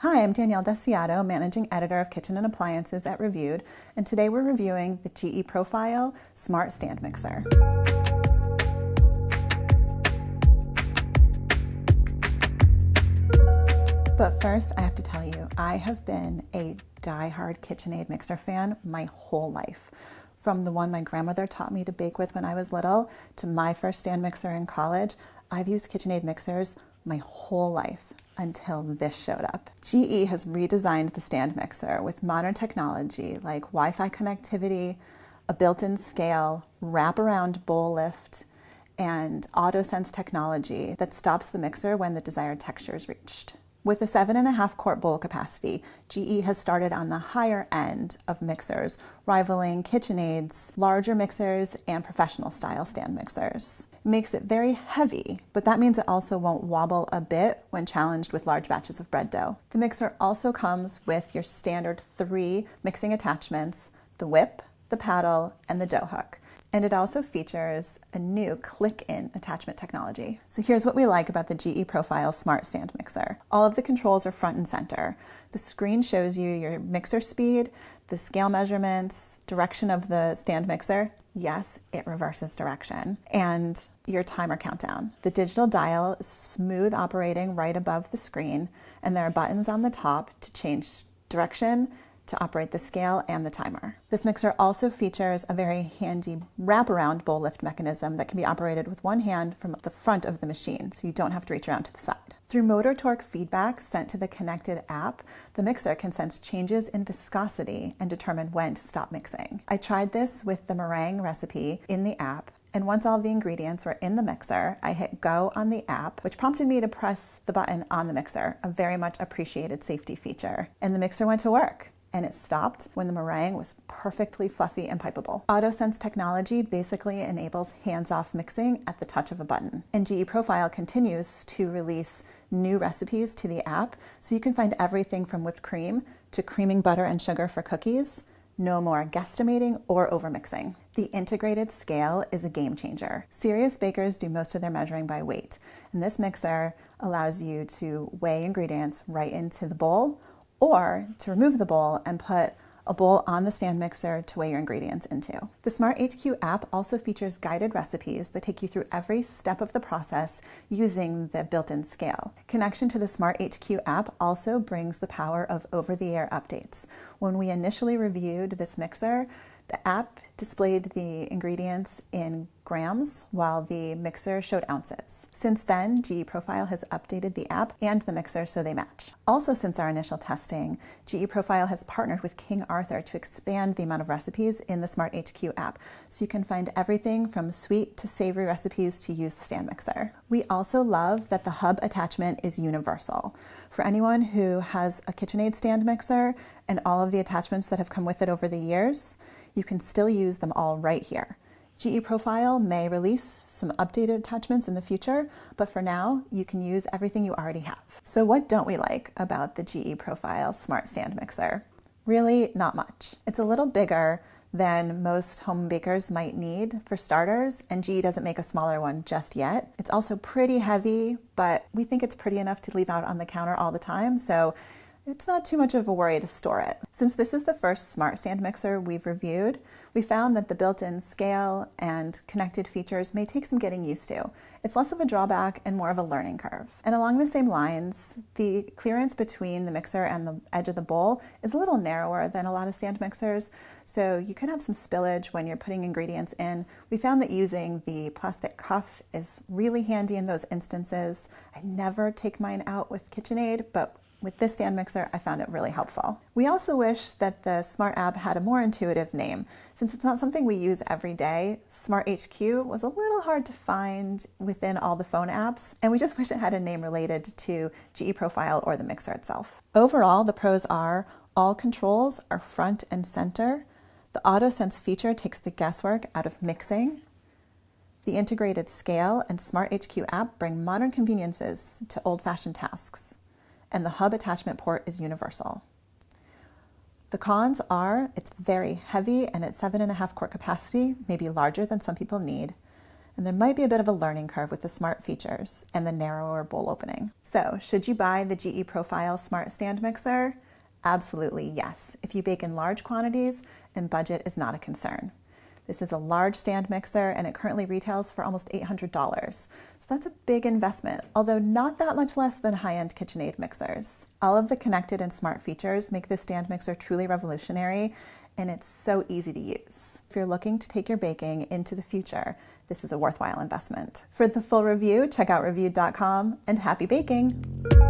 Hi, I'm Danielle Desiato, Managing Editor of Kitchen and Appliances at Reviewed, and today we're reviewing the GE Profile Smart Stand Mixer. But first, I have to tell you, I have been a die-hard KitchenAid mixer fan my whole life. From the one my grandmother taught me to bake with when I was little, to my first stand mixer in college, I've used KitchenAid mixers my whole life until this showed up. GE has redesigned the stand mixer with modern technology like Wi-Fi connectivity, a built-in scale, wraparound bowl lift, and AutoSense technology that stops the mixer when the desired texture is reached. With a 7.5 quart bowl capacity, GE has started on the higher end of mixers, rivaling KitchenAid's larger mixers and professional style stand mixers. It makes it very heavy, but that means it also won't wobble a bit when challenged with large batches of bread dough. The mixer also comes with your standard 3 mixing attachments: the whip, the paddle, and the dough hook. And it also features a new click-in attachment technology. So here's what we like about the GE Profile Smart Stand Mixer. All of the controls are front and center. The screen shows you your mixer speed, the scale measurements, direction of the stand mixer. Yes, it reverses direction. And your timer countdown. The digital dial is smooth operating right above the screen, and there are buttons on the top to change direction, to operate the scale and the timer. This mixer also features a very handy wraparound bowl lift mechanism that can be operated with one hand from the front of the machine, so you don't have to reach around to the side. Through motor torque feedback sent to the connected app, the mixer can sense changes in viscosity and determine when to stop mixing. I tried this with the meringue recipe in the app, and once all of the ingredients were in the mixer, I hit go on the app, which prompted me to press the button on the mixer, a very much appreciated safety feature. And the mixer went to work. And it stopped when the meringue was perfectly fluffy and pipeable. AutoSense technology basically enables hands-off mixing at the touch of a button. And GE Profile continues to release new recipes to the app, so you can find everything from whipped cream to creaming butter and sugar for cookies. No more guesstimating or overmixing. The integrated scale is a game changer. Serious bakers do most of their measuring by weight, and this mixer allows you to weigh ingredients right into the bowl, or to remove the bowl and put a bowl on the stand mixer to weigh your ingredients into. The Smart HQ app also features guided recipes that take you through every step of the process using the built-in scale. Connection to the Smart HQ app also brings the power of over-the-air updates. When we initially reviewed this mixer, the app displayed the ingredients in grams while the mixer showed ounces. Since then, GE Profile has updated the app and the mixer so they match. Also, since our initial testing, GE Profile has partnered with King Arthur to expand the amount of recipes in the Smart HQ app, so you can find everything from sweet to savory recipes to use the stand mixer. We also love that the hub attachment is universal. For anyone who has a KitchenAid stand mixer and all of the attachments that have come with it over the years, you can still use them all right here. GE Profile may release some updated attachments in the future, but for now, you can use everything you already have. So what don't we like about the GE Profile Smart Stand Mixer? Really, not much. It's a little bigger than most home bakers might need for starters, and GE doesn't make a smaller one just yet. It's also pretty heavy, but we think it's pretty enough to leave out on the counter all the time, so it's not too much of a worry to store it. Since this is the first smart stand mixer we've reviewed, we found that the built-in scale and connected features may take some getting used to. It's less of a drawback and more of a learning curve. And along the same lines, the clearance between the mixer and the edge of the bowl is a little narrower than a lot of stand mixers, so you can have some spillage when you're putting ingredients in. We found that using the plastic cuff is really handy in those instances. I never take mine out with KitchenAid, but with this stand mixer, I found it really helpful. We also wish that the Smart app had a more intuitive name. Since it's not something we use every day, Smart HQ was a little hard to find within all the phone apps, and we just wish it had a name related to GE Profile or the mixer itself. Overall, the pros are all controls are front and center. The AutoSense feature takes the guesswork out of mixing. The integrated scale and Smart HQ app bring modern conveniences to old-fashioned tasks. And the hub attachment port is universal. The cons are it's very heavy and at 7.5 quart capacity, maybe larger than some people need. And there might be a bit of a learning curve with the smart features and the narrower bowl opening. So, should you buy the GE Profile Smart Stand Mixer? Absolutely yes, if you bake in large quantities and budget is not a concern. This is a large stand mixer and it currently retails for almost $800. So that's a big investment, although not that much less than high-end KitchenAid mixers. All of the connected and smart features make this stand mixer truly revolutionary, and it's so easy to use. If you're looking to take your baking into the future, this is a worthwhile investment. For the full review, check out reviewed.com, and happy baking!